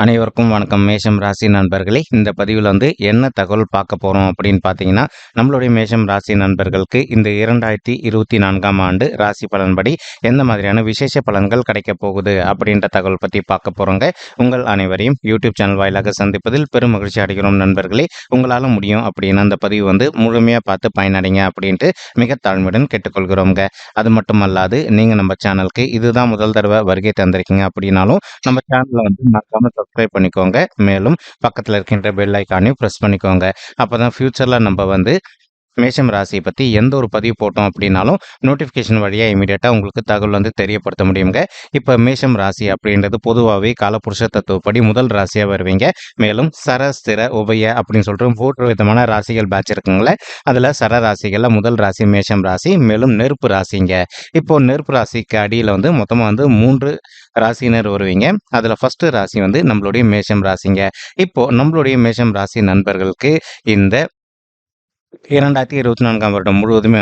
அனைவருக்கும் வணக்கம். மேஷம் ராசி நண்பர்களே, இந்த பதிவில் என்ன தகவல் பார்க்க போகிறோம் அப்படின்னு பார்த்தீங்கன்னா, நம்மளுடைய மேஷம் ராசி நண்பர்களுக்கு இந்த 2024ஆம் ஆண்டு ராசி பலன்படி எந்த மாதிரியான விசேஷ பலன்கள் கிடைக்கப் போகுது அப்படின்ற தகவல் பற்றி பார்க்க போகிறோங்க. உங்கள் அனைவரையும் யூடியூப் சேனல் வாயிலாக சந்திப்பதில் பெரும் மகிழ்ச்சி அடைகிறோம் நண்பர்களே. உங்களால் முடியும் அப்படின்னு அந்த பதிவு முழுமையாக பார்த்து பயனடைங்க அப்படின்ட்டு மிக தாழ்மையுடன் கேட்டுக்கொள்கிறோங்க. அது மட்டும் அல்லாது நீங்கள் நம்ம சேனலுக்கு இதுதான் முதல் தடவை வருகை தந்திருக்கீங்க அப்படின்னாலும் நம்ம சேனலை மறக்காம சப்ஸ்கிரைப் பண்ணிக்கோங்க. மேலும் பக்கத்துல இருக்கின்ற பெல் ஐக்கானையும் பிரஸ் பண்ணிக்கோங்க. அப்பதான் ஃபியூச்சர்ல நம்ம மேஷம் ராசியை பற்றி எந்த ஒரு பதிவு போட்டோம் அப்படின்னாலும் நோட்டிஃபிகேஷன் வழியாக இமீடியட்டாக உங்களுக்கு தகவல் தெரியப்படுத்த முடியுங்க. இப்போ மேஷம் ராசி அப்படின்றது பொதுவாகவே காலபுருஷ தத்துவப்படி முதல் ராசியாக வருவீங்க. மேலும் சர ஸ்திர உபய அப்படின்னு சொல்லிட்டு 3 விதமான ராசிகள் பேட்ச் இருக்குங்களே. அதில் சர ராசிகளில் முதல் ராசி மேஷம் ராசி, மேலும் நெருப்பு ராசிங்க. இப்போ நெருப்பு ராசிக்கு அடியில் மொத்தமாக 3 ராசினர் வருவீங்க. அதில் ஃபர்ஸ்ட் ராசி நம்மளுடைய மேஷம் ராசிங்க. இப்போ நம்மளுடைய மேஷம் ராசி நண்பர்களுக்கு இந்த 2024ஆம் வருடம் முழுவதுமே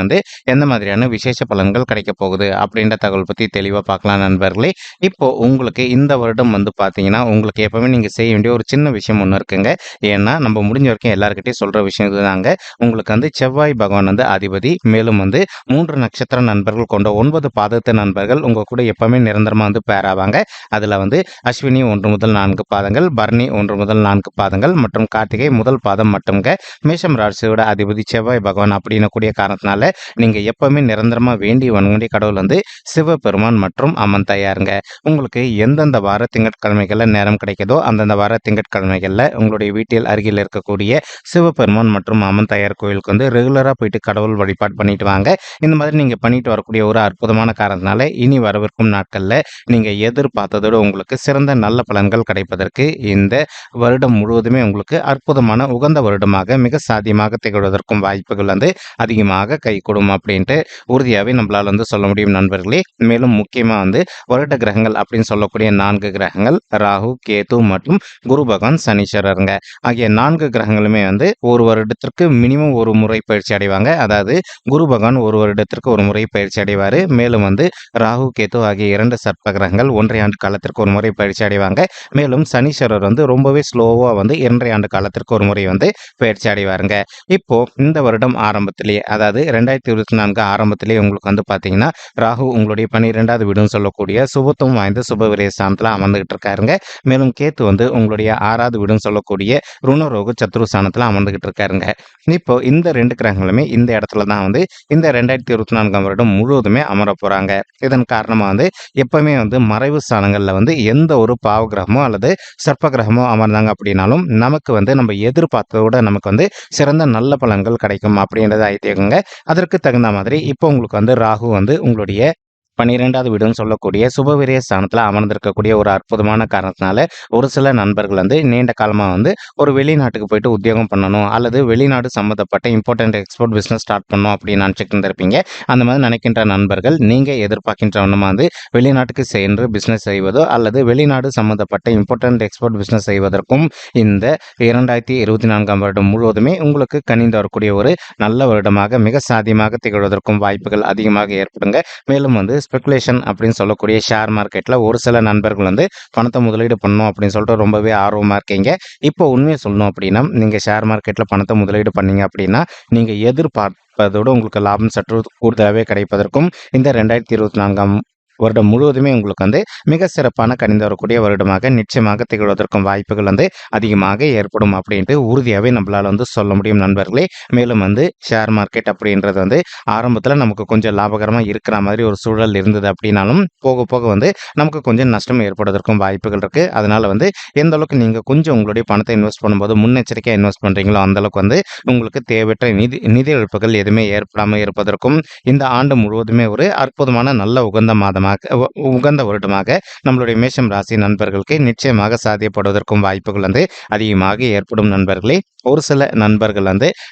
எந்த மாதிரியான விசேஷ பலன்கள் கிடைக்க போகுது அப்படின்ற தகவல் பற்றி தெளிவாக பார்க்கலாம் நண்பர்களே. இப்போ உங்களுக்கு இந்த வருடம் பார்த்தீங்கன்னா, உங்களுக்கு எப்பவுமே நீங்கள் செய்ய வேண்டிய ஒரு சின்ன விஷயம் ஒன்று இருக்குங்க. ஏன்னா நம்ம முடிஞ்ச வரைக்கும் எல்லாருக்கிட்டையும் சொல்கிற விஷயம் இதுதாங்க. உங்களுக்கு செவ்வாய் பகவான் அதிபதி. மேலும் 3 நட்சத்திர நண்பர்கள் கொண்ட 9 பாதத்து நண்பர்கள் உங்கள் கூட எப்பவுமே நிரந்தரமாக பேராவாங்க. அதில் அஸ்வினி 1 முதல் 4 பாதங்கள், பரணி 1 முதல் 4 பாதங்கள் மற்றும் கார்த்திகை முதல் பாதம் மட்டும்ங்க. மேஷம் ராசியோட அதிபதி செவ்வாய் பகவான் அப்படின்னு கூடிய காரணத்தினால நீங்க எப்பவுமே நிரந்தரமா வேண்டி வணங்கிய கடவுள் சிவபெருமான் மற்றும் அம்மன் தாயாருங்க. உங்களுக்கு எந்தெந்த வார திங்கட்கிழமைகள்ல நேரம் கிடைக்குதோ அந்தந்த வார திங்கட்கிழமைகள்ல உங்களுடைய வீட்டில் அருகில் இருக்கக்கூடிய சிவபெருமான் மற்றும் அம்மன் தாயார் கோயிலுக்கு ரெகுலரா போயிட்டு கடவுள் வழிபாடு பண்ணிட்டு வாங்க. இந்த மாதிரி நீங்க பண்ணிட்டு வரக்கூடிய ஒரு அற்புதமான காரணத்தினால இனி வரவிருக்கும் நாட்கள்ல நீங்க எதிர்பார்த்ததோடு உங்களுக்கு சிறந்த நல்ல பலன்கள் கிடைப்பதற்கு இந்த வருடம் முழுவதுமே உங்களுக்கு அற்புதமான உகந்த வருடமாக மிக சாத்தியமாக திகழ்வதற்கும் வாய்ப்புகள் அதிகமாக கைகூடும் அப்படின்ட்டு உறுதியாகவே நம்மளால சொல்ல முடியும் நண்பர்களே. மேலும் முக்கியமா வருட கிரகங்கள் அப்படின்னு சொல்லக்கூடிய 4 கிரகங்கள் ராகு, கேது மற்றும் குரு பகவான், சனீஸ்வரருங்க. ஆகிய 4 கிரகங்களுமே ஒரு வருடத்திற்கு மினிமம் ஒரு முறை பயிற்சி அடைவாங்க. அதாவது குரு பகவான் ஒரு வருடத்திற்கு ஒரு முறை பயிற்சி அடைவார். மேலும் ராகு, கேது ஆகிய 2 சர்ப்ப கிரகங்கள் 1.5 ஆண்டு காலத்திற்கு ஒரு முறை பயிற்சி அடைவாங்க. மேலும் சனீஸ்வரர் ரொம்பவே ஸ்லோவா 2.5 ஆண்டு காலத்திற்கு ஒரு முறை பயிற்சி அடைவாருங்க. இப்போ இந்த வருடம் ஆரம்பத்திலேயே, அதாவது 2024 ஆரம்பத்திலேயே உங்களுக்கு பார்த்தீங்கன்னா, ராகு உங்களுடைய 12வது வீடுன்னு சொல்லக்கூடிய சுபத்துவம் வாய்ந்த சுபவிரய ஸ்தானத்தில் அமர்ந்துகிட்டு இருக்காருங்க. மேலும் கேத்து உங்களுடைய 6வது வீடுன்னு சொல்லக்கூடிய ருணரோக சத்ரு ஸ்தானத்தில் அமர்ந்துகிட்டு இருக்காருங்க. இப்போ இந்த 2 கிரகங்களுமே இந்த இடத்துல தான் இந்த 2024ஆம் வருடம் முழுவதுமே அமர போறாங்க. இதன் காரணமா எப்பவுமே மறைவு ஸ்தானங்கள்ல எந்த ஒரு பாவ கிரகமோ அல்லது சர்ப்ப கிரகமோ அமர்ந்தாங்க அப்படின்னாலும் நமக்கு நம்ம எதிர்பார்த்ததோட நமக்கு சிறந்த நல்ல பலன்கள் கிடைக்கும் அப்படின்றத ஐதீகங்க. அதற்கு தகுந்த மாதிரி இப்போ உங்களுக்கு ராகு உங்களுடைய 12வது வீடுன்னு சொல்லக்கூடிய சுபவிரய ஸ்தானத்தில் அமர்ந்திருக்கக்கூடிய ஒரு அற்புதமான காரணத்தினால ஒரு சில நண்பர்கள் நீண்ட காலமாக ஒரு வெளிநாட்டுக்கு போயிட்டு உத்தியோகம் பண்ணணும் அல்லது வெளிநாடு சம்மந்தப்பட்ட இம்பார்ட்டன்ட் எக்ஸ்போர்ட் பிஸ்னஸ் ஸ்டார்ட் பண்ணணும் அப்படின்னு நினச்சிட்டு இருந்திருப்பீங்க. அந்த மாதிரி நினைக்கின்ற நண்பர்கள் நீங்கள் எதிர்பார்க்கின்ற ஒன்றுமா வெளிநாட்டுக்கு சென்று பிஸ்னஸ் செய்வதோ அல்லது வெளிநாடு சம்மந்தப்பட்ட இம்பார்ட்டன்ட் எக்ஸ்போர்ட் பிஸ்னஸ் செய்வதற்கும் இந்த 2024ஆம் வருடம் முழுவதுமே உங்களுக்கு கனிந்து வரக்கூடிய ஒரு நல்ல வருடமாக மிக சாத்தியமாக திகழ்வதற்கும் வாய்ப்புகள் அதிகமாக ஏற்படுங்க. மேலும் ஸ்பெகுலேஷன் அப்படின்னு சொல்லக்கூடிய ஷேர் மார்க்கெட்டில் ஒரு சில நண்பர்கள் பணத்தை முதலீடு பண்ணணும் அப்படின்னு சொல்லிட்டு ரொம்பவே ஆர்வமாக இருக்கீங்க. இப்போ உண்மையை சொல்லணும் அப்படின்னா, நீங்கள் ஷேர் மார்க்கெட்டில் பணத்தை முதலீடு பண்ணீங்க அப்படின்னா நீங்கள் எதிர்பார்ப்பதோடு உங்களுக்கு லாபம் சற்று கூடுதலாகவே கிடைப்பதற்கும் இந்த 2024ஆம் வருடம் முழுவதுமே உங்களுக்கு மிக சிறப்பான கணிந்து வரக்கூடிய வருடமாக நிச்சயமாக திகழ்வதற்கும் வாய்ப்புகள் அதிகமாக ஏற்படும் அப்படின்ட்டு உறுதியாகவே நம்மளால் சொல்ல முடியும் நண்பர்களே. மேலும் ஷேர் மார்க்கெட் அப்படின்றது ஆரம்பத்தில் நமக்கு கொஞ்சம் லாபகரமாக இருக்கிற மாதிரி ஒரு சூழல் இருந்தது அப்படின்னாலும் போக போக நமக்கு கொஞ்சம் நஷ்டம் ஏற்படுவதற்கும் வாய்ப்புகள் இருக்குது. அதனால் எந்த அளவுக்கு நீங்கள் கொஞ்சம் உங்களுடைய பணத்தை இன்வெஸ்ட் பண்ணும்போது முன்னெச்சரிக்கையாக இன்வெஸ்ட் பண்ணுறீங்களோ அந்தளவுக்கு உங்களுக்கு தேவையற்ற நிதி இழப்புகள் எதுவுமே ஏற்படாமல் இருப்பதற்கும் இந்த ஆண்டு முழுவதுமே ஒரு அற்புதமான நல்ல உகந்த வருடமாக நம்மளுடைய மேஷம் ராசி நண்பர்களுக்கு நிச்சயமாக சாத்தியப்படுவதற்கும் வாய்ப்புகள் அதிகமாக ஏற்படும் நண்பர்களே. ஒரு சில நண்பர்கள்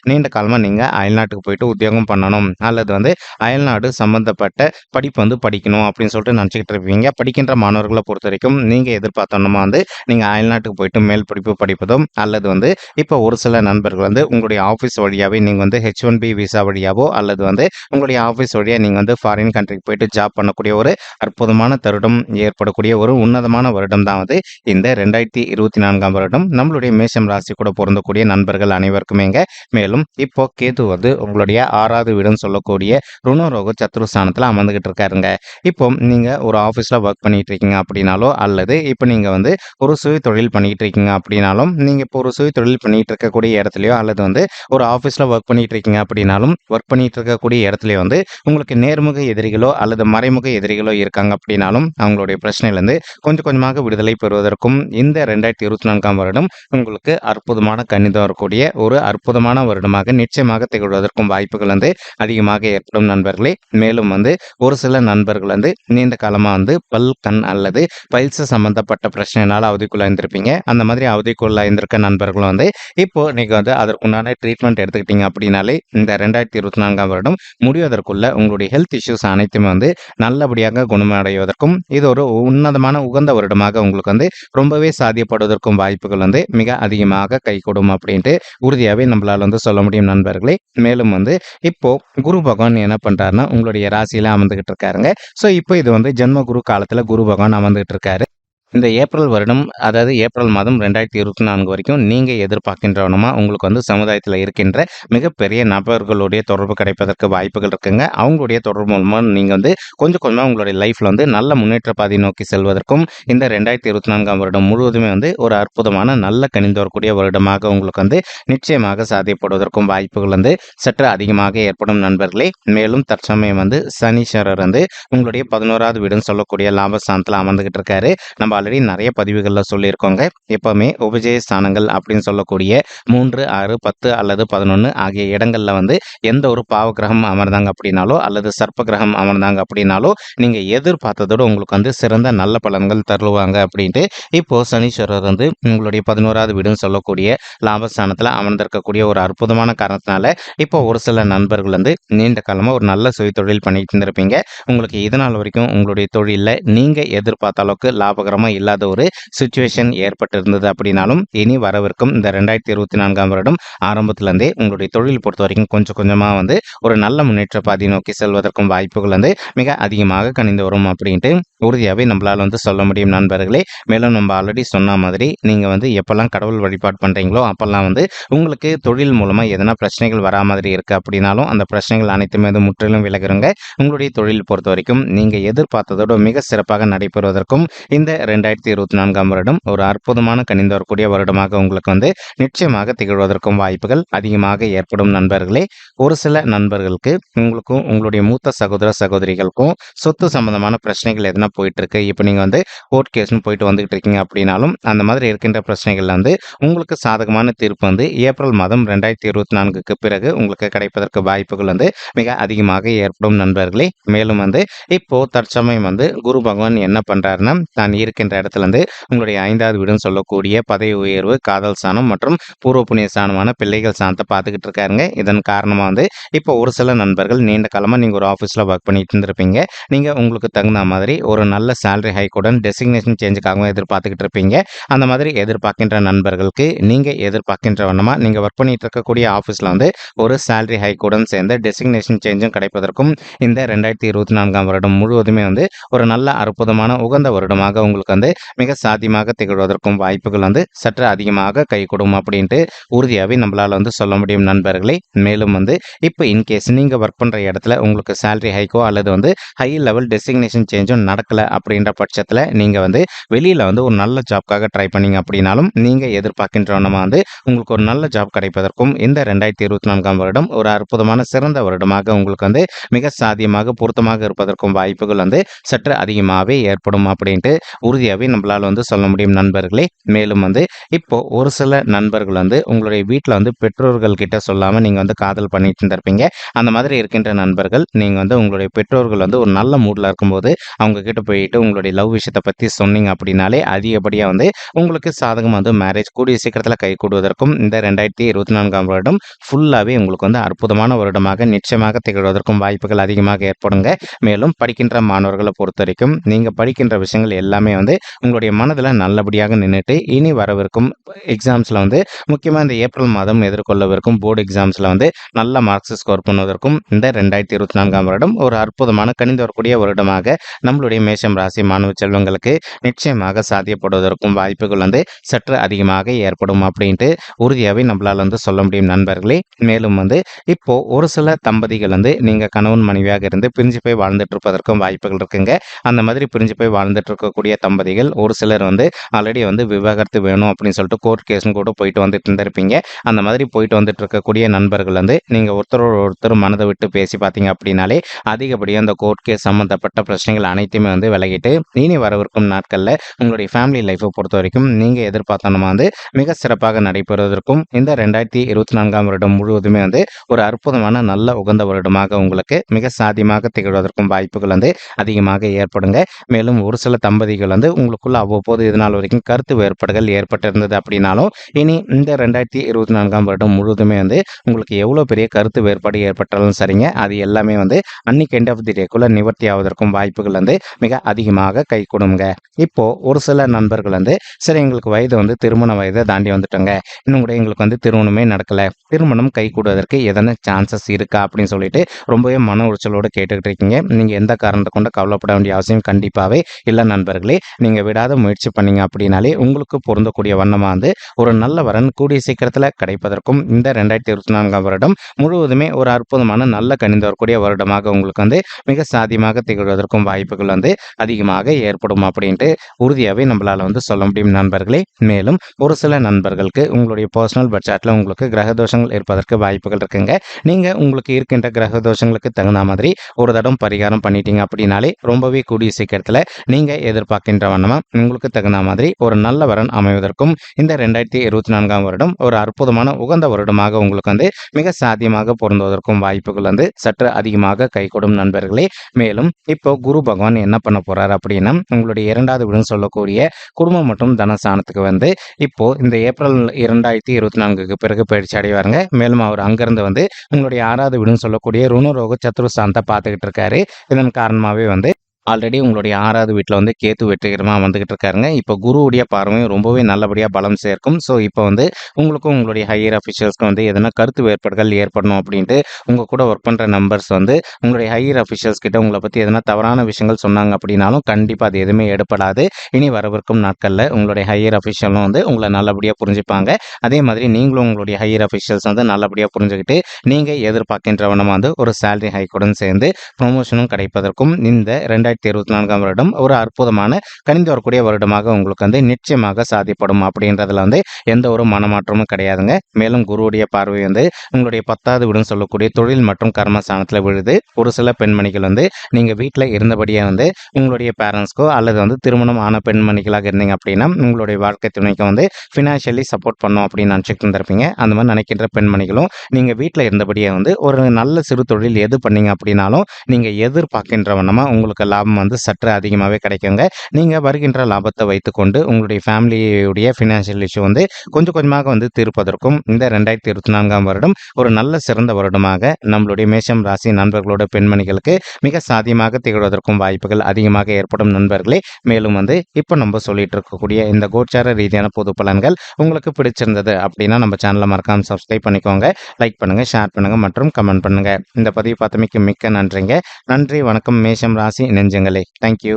நீண்ட காலமாக நீங்கள் அயல்நாட்டுக்கு போயிட்டு உத்தியோகம் பண்ணணும் அல்லது அயல்நாடு சம்பந்தப்பட்ட படிப்பு படிக்கணும் அப்படின்னு சொல்லிட்டு நினச்சிக்கிட்டு இருப்பீங்க. படிக்கின்ற மாணவர்களை பொறுத்த வரைக்கும் நீங்கள் எதிர்பார்த்தோன்னா நீங்கள் அயல்நாட்டுக்கு போயிட்டு மேல் படிப்பு படிப்பதும் அல்லது இப்போ ஒரு சில நண்பர்கள் உங்களுடைய ஆஃபீஸ் வழியாகவே நீங்கள் H1B விசா வழியாவோ அல்லது உங்களுடைய ஆஃபீஸ் வழியாக நீங்கள் ஃபாரின் கண்ட்ரிக்கு போயிட்டு ஜாப் பண்ணக்கூடிய ஒரு அற்புதமான தருணம் ஏற்படக்கூடிய ஒரு உன்னதமான வருடம் தான் வந்து இந்த 2024ஆம் வருடம். நம்மளுடைய மேஷம் ராசி கூட பொருந்தக்கூடிய நண்பர்கள் அனைவருக்குமேங்க. மேலும் இப்போ கேது வந்து உங்களுடைய 6வது வீடுன்னு சொல்லக்கூடிய ருணரோக சத்துருஸ்தானத்துல அமர்ந்துகிட்டு இருக்காருங்க. இப்போ நீங்க ஒரு ஆஃபீஸ்ல ஒர்க் பண்ணிட்டு இருக்கீங்க அப்படின்னாலோ, அல்லது இப்போ நீங்க வந்து ஒரு சுய தொழில் பண்ணிட்டு இருக்கீங்க அப்படின்னாலும், நீங்க இப்போ ஒரு சுய தொழில் பண்ணிட்டு இருக்கக்கூடிய இடத்துலயோ, அல்லது வந்து ஒரு ஆஃபீஸ்ல ஒர்க் பண்ணிட்டு இருக்கீங்க அப்படின்னாலும், ஒர்க் பண்ணிட்டு இருக்கக்கூடிய இடத்துலயே வந்து உங்களுக்கு நேர்முக எதிரிகளோ அல்லது மறைமுக எதிரிகளோ இருக்காங்க அப்படின்னாலும், அவங்களுடைய பிரச்சனையிலேருந்து கொஞ்சம் கொஞ்சமாக விடுதலை பெறுவதற்கும் இந்த 2024ஆம் வருடம் உங்களுக்கு அற்புதமான கணிதம் வரக்கூடிய ஒரு அற்புதமான வருடமாக நிச்சயமாக திகழ்வதற்கும் வாய்ப்புகள் வந்து அதிகமாக ஏற்படும் நண்பர்களே. மேலும் வந்து ஒரு சில நண்பர்கள் வந்து நீண்ட காலமா வந்து பல், கண் அல்லது பைல்ஸ் சம்பந்தப்பட்ட பிரச்சனைனால அவதிக்குள்ளாயிருந்திருப்பீங்க. அந்த மாதிரி அவதிக்குள்ளாயிருந்திருக்க நண்பர்களும் வந்து இப்போ நீங்க வந்து அதற்குண்டான ட்ரீட்மெண்ட் எடுத்துக்கிட்டீங்க அப்படின்னாலே இந்த 2024ஆம் வருடம் முடிவதற்குள்ள உங்களுடைய ஹெல்த் இஷ்யூஸ் அனைத்துமே வந்து நல்லபடியாக குணமடைவதற்கும் இது ஒரு உன்னதமான உகந்த வருடமாக உங்களுக்கு வந்து ரொம்பவே சாத்தியப்படுவதற்கும் வாய்ப்புகள் வந்து மிக அதிகமாக கைகூடும் அப்படின்ட்டு உறுதியாகவே நம்மளால வந்து சொல்ல முடியும் நண்பர்களே. மேலும் வந்து இப்போ குரு பகவான் என்ன பண்றாருன்னா உங்களுடைய ராசியில அமர்ந்துகிட்டு இருக்காருங்க. ஸோ இப்போ இது வந்து ஜென்ம குரு காலத்துல குரு பகவான் அமர்ந்துகிட்டு இருக்காரு. இந்த ஏப்ரல் வருடம், அதாவது ஏப்ரல் மாதம் 2024 வரைக்கும் நீங்க எதிர்பார்க்கின்றவனமா உங்களுக்கு வந்து சமுதாயத்துல இருக்கின்ற மிகப்பெரிய நபர்களுடைய தொடர்பு கிடைப்பதற்கு வாய்ப்புகள் இருக்குங்க. அவங்களுடைய தொடர்பு மூலமா நீங்க வந்து கொஞ்சம் கொஞ்சமா உங்களுடைய லைஃப்ல வந்து நல்ல முன்னேற்ற பாதை நோக்கி செல்வதற்கும் இந்த 2024ஆம் வருடம் முழுவதுமே வந்து ஒரு அற்புதமான நல்ல கனிந்து வரக்கூடிய வருடமாக உங்களுக்கு வந்து நிச்சயமாக சாத்தியப்படுவதற்கும் வாய்ப்புகள் வந்து சற்று அதிகமாக ஏற்படும் நண்பர்களே. மேலும் தற்சமயம் வந்து சனீஸ்வரர் வந்து உங்களுடைய 11வது வீடுன்னு சொல்லக்கூடிய லாபஸ்தானத்துல அமர்ந்துகிட்டு இருக்காரு. நம்ம ஆல்ரெடி நிறைய பதிவுகளில் சொல்லியிருக்கோங்க. எப்பவுமே உபஜய ஸ்தானங்கள் அப்படின்னு சொல்லக்கூடிய 3, 6, 10 அல்லது 11 ஆகிய இடங்கள்ல வந்து எந்த ஒரு பாவ கிரகம் அமர்ந்தாங்க அப்படின்னாலோ அல்லது சர்ப்ப கிரகம் அமர்ந்தாங்க அப்படின்னாலோ நீங்க எதிர்பார்த்ததோட உங்களுக்கு வந்து சிறந்த நல்ல பலன்கள் தருவாங்க அப்படின்ட்டு இப்போ சனீஸ்வரர் வந்து உங்களுடைய 11வது வீடுன்னு சொல்லக்கூடிய லாபஸ்தானத்துல அமர்ந்திருக்கக்கூடிய ஒரு அற்புதமான காரணத்தினால இப்போ ஒரு சில நண்பர்கள் வந்து நீண்ட காலமா ஒரு நல்ல சுய தொழில் பண்ணிட்டு இருந்திருப்பீங்க. உங்களுக்கு இதனால் வரைக்கும் உங்களுடைய தொழில நீங்க எதிர்பார்த்த அளவுக்கு லாபகரமா இல்லாத ஒரு சிச்சுவேஷன் ஏற்பட்டு இருந்தது அப்படின்னாலும் இனி வரவிருக்கும் இந்த 2024ஆம் வருடம் ஆரம்பத்திலிருந்தே உங்களுடைய தொழில் பொறுத்த வரைக்கும் கொஞ்சம் கொஞ்சமா வந்து ஒரு நல்ல முன்னேற்ற பாதை நோக்கி செல்வதற்கும் வாய்ப்புகள் வந்து மிக அதிகமாக கணிந்து வரும் அப்படின்ட்டு உறுதியாகவே நம்மளால வந்து சொல்ல முடியும் நண்பர்களே. மேலும் நம்ம ஆல்ரெடி சொன்ன மாதிரி நீங்க வந்து எப்பெல்லாம் கடவுள் வழிபாடு பண்றீங்களோ அப்பெல்லாம் வந்து உங்களுக்கு தொழில் மூலமா எதனா பிரச்சனைகள் வரா மாதிரி இருக்கு அப்படின்னாலும் அந்த பிரச்சனைகள் அனைத்துமே வந்து முற்றிலும் விலகுறங்க. உங்களுடைய தொழில் பொறுத்த வரைக்கும் நீங்க எதிர்பார்த்ததோடு மிக சிறப்பாக நடைபெறுவதற்கும் இந்த 2024ஆம் வருடம் ஒரு அற்புதமான கனிந்து வரக்கூடிய வருடமாக உங்களுக்கு வந்து நிச்சயமாக திகழ்வதற்கும் வாய்ப்புகள் அதிகமாக ஏற்படும் நண்பர்களே. ஒரு சில நண்பர்களுக்கு உங்களுக்கும் உங்களுடைய மூத்த சகோதர சகோதரிகளுக்கும் சொத்து சம்பந்தமான பிரச்சனைகள் எதனா போயிட்டு இருக்கு. இப்போ நீங்க வந்து கோர்ட் கேஸ்னு போயிட்டு வந்துகிட்டு இருக்கீங்க அப்படின்னாலும் அந்த மாதிரி இருக்கின்ற பிரச்சனைகள்ல வந்து உங்களுக்கு சாதகமான தீர்ப்பு வந்து ஏப்ரல் மாதம் 2024க்கு பிறகு உங்களுக்கு கிடைப்பதற்கு வாய்ப்புகள் வந்து மிக அதிகமாக ஏற்படும் நண்பர்களே. மேலும் வந்து இப்போ தற்சமயம் வந்து குரு பகவான் என்ன பண்றாருன்னா தான் இருக்கின்ற இடத்துல இருந்து உங்களுடைய 5வது வீடுன்னு சொல்லக்கூடிய பதவி உயர்வு, காதல் ஸ்தானம் மற்றும் பூர்வ புண்ணிய ஸ்தானமான பிள்ளைகள் ஸ்தானத்தை பார்த்துக்கிட்டு இருக்காருங்க. இதன் காரணமா வந்து இப்போ ஒரு சில நண்பர்கள் நீண்ட காலமா நீங்க ஒரு ஆஃபீஸ்ல ஒர்க் பண்ணிட்டு இருந்திருப்பீங்க. நீங்க உங்களுக்கு தகுந்த மாதிரி ஒரு நல்ல சேலரி ஹைக்குடன் டெசிக்னேஷன் சேஞ்சுக்காகவும் எதிர்பார்த்துக்கிட்டு இருப்பீங்க. அந்த மாதிரி எதிர்பார்க்கின்ற நண்பர்களுக்கு நீங்க எதிர்பார்க்கின்ற வண்ணமா நீங்க ஒர்க் பண்ணிட்டு இருக்கக்கூடிய ஆஃபீஸ்ல வந்து ஒரு சேலரி ஹைக்குடன் சேர்ந்த டெசிக்னேஷன் சேஞ்சும் கிடைப்பதற்கும் இந்த 2024ஆம் வருடம் முழுவதுமே வந்து ஒரு நல்ல அற்புதமான உகந்த வருடமாக உங்களுக்கு வந்து மிக சாத்தியமாக திகழ்வதற்கும் வாய்ப்புகள் வந்து சற்று அதிகமாக கைகூடும் அப்படின்ட்டு உறுதியாகவே நம்மளால வந்து சொல்ல முடியும் நண்பர்களே. மேலும் வந்து இப்போ இன்கேஸ் நீங்க ஒர்க் பண்ற இடத்துல உங்களுக்கு சேலரி ஹைக்கோ அல்லது வந்து ஹை லெவல் டெசிக்னேஷன் சேஞ்சும் நடக்கல அப்படின்ற பட்சத்துல நீங்க வந்து வெளியில வந்து ஒரு நல்ல ஜாப்காக ட்ரை பண்ணீங்க அப்படின்னாலும் நீங்க எதிர்பார்க்கின்றவனமா வந்து உங்களுக்கு ஒரு நல்ல ஜாப் கிடைப்பதற்கும் இந்த 2024ஆம் வருடம் ஒரு அற்புதமான சிறந்த வருடமாக உங்களுக்கு வந்து மிக சாத்தியமாக பொருத்தமாக இருப்பதற்கும் வாய்ப்புகள் வந்து சற்று அதிகமாகவே ஏற்படும் அப்படின்ட்டு உறுதியாகவே நம்மளால வந்து சொல்ல முடியும் நண்பர்களே. மேலும் வந்து இப்போ ஒரு சில நண்பர்கள் வந்து உங்களுடைய வீட்டில் வந்து பெற்றோர்கள் கிட்ட சொல்லாம நீங்க வந்து காதல் பண்ணிட்டு இருந்திருப்பீங்க. அந்த மாதிரி இருக்கின்ற நண்பர்கள் நீங்க வந்து உங்களுடைய பெற்றோர்கள் வந்து ஒரு நல்ல மூட்ல இருக்கும்போது அவங்க கிட்ட போயிட்டு உங்களுடைய லவ் விஷயத்தை பத்தி சொன்னீங்க அப்படின்னாலே அதிகப்படியா வந்து உங்களுக்கு சாதகம் வந்து மேரேஜ் கூடிய சீக்கிரத்தில் கை கூடுவதற்கும் இந்த 2024ஆம் வருடம் ஃபுல்லாவே உங்களுக்கு வந்து அற்புதமான வருடமாக நிச்சயமாக திகழ்வதற்கும் வாய்ப்புகள் அதிகமாக ஏற்படுங்க. மேலும் படிக்கின்ற மாணவர்களை பொறுத்த வரைக்கும் நீங்க படிக்கின்ற விஷயங்கள் எல்லாமே வந்து உங்களுடைய மனதில் நல்லபடியாக நின்றுட்டு இனி வரவிருக்கும் எக்ஸாம்ஸில் வந்து முக்கியமாக இந்த ஏப்ரல் மாதம் எதிர்கொள்ளவிருக்கும் போர்டு எக்ஸாம்ஸில் வந்து நல்ல மார்க்ஸ் ஸ்கோர் பண்ணுவதற்கும் இந்த 2024ஆம் வருடம் ஒரு அற்புதமான கணிந்து வரக்கூடிய வருடமாக நம்மளுடைய மேஷம் ராசி மாணவ செல்வங்களுக்கு நிச்சயமாக சாத்தியப்படுவதற்கும் வாய்ப்புகள் வந்து சற்று அதிகமாக ஏற்படும் அப்படின்ட்டு உறுதியாகவே நம்மளால் வந்து சொல்ல முடியும் நண்பர்களே. மேலும் வந்து இப்போ ஒரு சில தம்பதிகள் வந்து நீங்கள் கணவன் மனைவியாக இருந்து பிரிஞ்சு போய் வாழ்ந்துட்டு இருப்பதற்கும் வாய்ப்புகள் இருக்குங்க. அந்த மாதிரி பிரிஞ்சு போய் வாழ்ந்துட்டு இருக்கக்கூடிய தம்பதிகள் ஒரு சிலர் வந்து ஆல்ரெடி வந்து விவாகரத்து வேணும் அப்படின்னு சொல்லிட்டு கோர்ட் கேஸ்னு கூட போயிட்டு வந்துட்டு இருந்திருப்பீங்க. அந்த மாதிரி போயிட்டு வந்துட்டு இருக்கக்கூடிய நண்பர்கள் வந்து நீங்கள் ஒருத்தரோட ஒருத்தர் மனதை விட்டு பேசி பார்த்தீங்க அப்படின்னாலே அதிகப்படியாக அந்த கோர்ட் கேஸ் சம்மந்தப்பட்ட பிரச்சனைகள் அனைத்துமே வந்து விலகிட்டு இனி வரவிருக்கும் நாட்களில் உங்களுடைய ஃபேமிலி லைஃப்பை பொறுத்த வரைக்கும் நீங்கள் எதிர்பார்த்தனமா வந்து மிக சிறப்பாக நடைபெறுவதற்கும் இந்த 2024ஆம் வருடம் முழுவதுமே வந்து ஒரு அற்புதமான நல்ல உகந்த வருடமாக உங்களுக்கு மிக சாத்தியமாக திகழ்வதற்கும் வாய்ப்புகள் வந்து அதிகமாக ஏற்படுங்க. மேலும் ஒரு சில தம்பதிகள் வந்து உங்களுக்குள்ள அவ்வப்போது இது நாள் வரைக்கும் கருத்து வேறுபாடுகள் ஏற்பட்டிருந்தது அப்படின்னாலும் இனி இந்த 2024ஆம் வருடம் முழுவதுமே வந்து உங்களுக்கு எவ்வளோ பெரிய கருத்து வேறுபாடு ஏற்பட்டாலும் சரிங்க, அது எல்லாமே வந்து அன்னைக்கு எண்ட் ஆஃப் தி டேக்குள்ள நிவர்த்தி ஆவதற்கும் வாய்ப்புகள் வந்து மிக அதிகமாக கை கொடுங்க. இப்போ ஒரு சில நண்பர்கள் வந்து சரி எங்களுக்கு வயது வந்து திருமண வயதை தாண்டி வந்துட்டோங்க, இன்னும் கூட எங்களுக்கு வந்து திருமணமே நடக்கல, திருமணம் கை கூடுவதற்கு எதனா சான்சஸ் இருக்கா அப்படின்னு சொல்லிட்டு ரொம்பவே மன உளைச்சலோடு கேட்டுக்கிட்டு இருக்கீங்க. நீங்கள் எந்த காரணத்தை கொண்டு கவலைப்பட வேண்டிய அவசியம் கண்டிப்பாகவே இல்லை நண்பர்களே. நீங்கள் விடாத முயற்சி பண்ணீங்க அப்படின்னாலே உங்களுக்கு பொருந்தக்கூடிய வண்ணமாக வந்து ஒரு நல்ல வரன் கூடிய சீக்கிரத்தில் கிடைப்பதற்கும் இந்த 2024ஆம் வருடம் முழுவதுமே ஒரு அற்புதமான நல்ல கணிந்து வரக்கூடிய வருடமாக உங்களுக்கு வந்து மிக சாத்தியமாக திகழ்வதற்கும் வாய்ப்புகள் வந்து அதிகமாக ஏற்படும் அப்படின்ட்டு உறுதியாகவே நம்மளால் வந்து சொல்ல முடியும் நண்பர்களே. மேலும் ஒரு சில நண்பர்களுக்கு உங்களுடைய பர்சனல் பட்ஜெட்டில் உங்களுக்கு கிரக தோஷங்கள் இருப்பதற்கு வாய்ப்புகள் இருக்குங்க. நீங்கள் உங்களுக்கு இருக்கின்ற கிரக தோஷங்களுக்கு தகுந்த மாதிரி ஒரு தடம் பரிகாரம் பண்ணிட்டீங்க அப்படின்னாலே ரொம்பவே கூடிய சீக்கிரத்தில் நீங்கள் எதிர்பார்க்கின்ற வண்ணமாக உங்களுக்கு தகுந்த மாதிரி ஒரு நல்ல வரன் அமைவதற்கும் இந்த 2024ஆம் வருடம் ஒரு அற்புதமான உகந்த வருடமாக உங்களுக்கு வந்து மிக சாத்தியமாக பொருந்துவதற்கும் வாய்ப்புகள் வந்து சற்று அதிகமாக கைகூடும் நண்பர்களே. மேலும் இப்போ குரு பகவான் என்ன பண்ண போறார் அப்படின்னா உங்களுடைய 2வது வீடுன்னு சொல்லக்கூடிய குடும்பம் மற்றும் தனஸ்தானத்துக்கு வந்து இப்போ இந்த ஏப்ரல் 2024க்கு பிறகு பயிற்சி அடைவாருங்க. மேலும் அவர் அங்கிருந்து வந்து உங்களுடைய 6வது வீடுன்னு சொல்லக்கூடிய ருணரோக சத்ருஸ்தானத்தை பார்த்துக்கிட்டு இருக்காரு. இதன் காரணமாகவே வந்து ஆல்ரெடி உங்களுடைய 6வது வீட்டில் வந்து கேத்து வெற்றிகரமாக வந்துகிட்டு இருக்காருங்க. இப்போ குருவுடைய பார்வையும் ரொம்பவே நல்லபடியாக பலம் சேர்க்கும். ஸோ இப்போ வந்து உங்களுக்கும் உங்களுடைய ஹையர் அஃபிஷியல்ஸ்க்கு வந்து எதனா கருத்து வேறுபாடுகள் ஏற்படணும் அப்படின்ட்டு உங்கள் கூட ஒர்க் பண்ணுற நம்பர்ஸ் வந்து உங்களுடைய ஹையர் அஃபிஷியல்ஸ் கிட்ட உங்களை பற்றி எதனா தவறான விஷயங்கள் சொன்னாங்க அப்படின்னாலும் கண்டிப்பாக அது எதுவுமே எடுப்படாது. இனி வரவிருக்கும் நாட்களில் உங்களுடைய ஹையர் அஃபிஷியலும் வந்து உங்களை நல்லபடியாக புரிஞ்சுப்பாங்க. அதே மாதிரி நீங்களும் உங்களுடைய ஹையர் அஃபிஷியல்ஸ் வந்து நல்லபடியாக புரிஞ்சுக்கிட்டு நீங்கள் எதிர்பார்க்கின்றவனமாக வந்து ஒரு சேலரி ஹைக்குடன் சேர்ந்து ப்ரொமோஷனும் கிடைப்பதற்கும் இந்த 2024ஆம் வருடம் ஒரு அற்புதமான கணிந்து வரக்கூடிய வருடமாக உங்களுக்கு வந்து நிச்சயமாக சாதிப்படும் அப்படின்றதுல வந்து எந்த ஒரு மனமாற்றமும் கிடையாதுங்க. மேலும் குருவுடைய பார்வை வந்து உங்களுடைய 10வது வீடுன்னு சொல்லக்கூடிய தொழில் மற்றும் கர்மஸ்தானத்தில் விழுது. ஒரு சில பெண்மணிகள் வந்து நீங்கள் வீட்டில் இருந்தபடியே வந்து உங்களுடைய பேரண்ட்ஸ்க்கோ அல்லது வந்து திருமணம் ஆன பெண்மணிகளாக இருந்தீங்க அப்படின்னா உங்களுடைய வாழ்க்கை துணைக்கு வந்து ஃபினான்ஷியலி சப்போர்ட் பண்ணோம் அப்படின்னு நினச்சிட்டு இருந்திருப்பீங்க. அந்த மாதிரி நினைக்கின்ற பெண்மணிகளும் நீங்கள் வீட்டில் இருந்தபடியே வந்து ஒரு நல்ல சிறு தொழில் எது பண்ணீங்க அப்படின்னாலும் நீங்கள் எதிர்பார்க்கின்ற வண்ணமாக உங்களுக்கு லாபம் வந்து சற்று அதிகமாகவே கிடைக்குங்க. நீங்கள் வருகின்ற லாபத்தை வைத்துக்கொண்டு உங்களுடைய ஃபேமிலியுடைய ஃபினான்ஷியல் இஷ்யூ வந்து கொஞ்சம் கொஞ்சமாக வந்து தீர்ப்பதற்கும் இந்த 2024ஆம் வருடம் ஒரு நல்ல சிறந்த வருடமாக நம்மளுடைய மேஷம் ராசி நண்பர்களோட பெண்மணிகளுக்கு மிக சாத்தியமாக திகழ்வதற்கும் வாய்ப்புகள் அதிகமாக ஏற்படும் நண்பர்களே. மேலும் வந்து இப்போ நம்ம சொல்லிட்டு இருக்கக்கூடிய இந்த கோச்சார ரீதியான பொது பலன்கள் உங்களுக்கு பிடிச்சிருந்தது அப்படின்னா நம்ம சேனலை மறக்காம சப்ஸ்கிரைப் பண்ணிக்கோங்க, லைக் பண்ணுங்க, ஷேர் பண்ணுங்க மற்றும் கமெண்ட் பண்ணுங்க. இந்த பதிவு பார்த்தமைக்கு மிக்க நன்றிங்க. நன்றி, வணக்கம் மேஷம் ராசி நெஞ்சங்களே. தேங்க்யூ.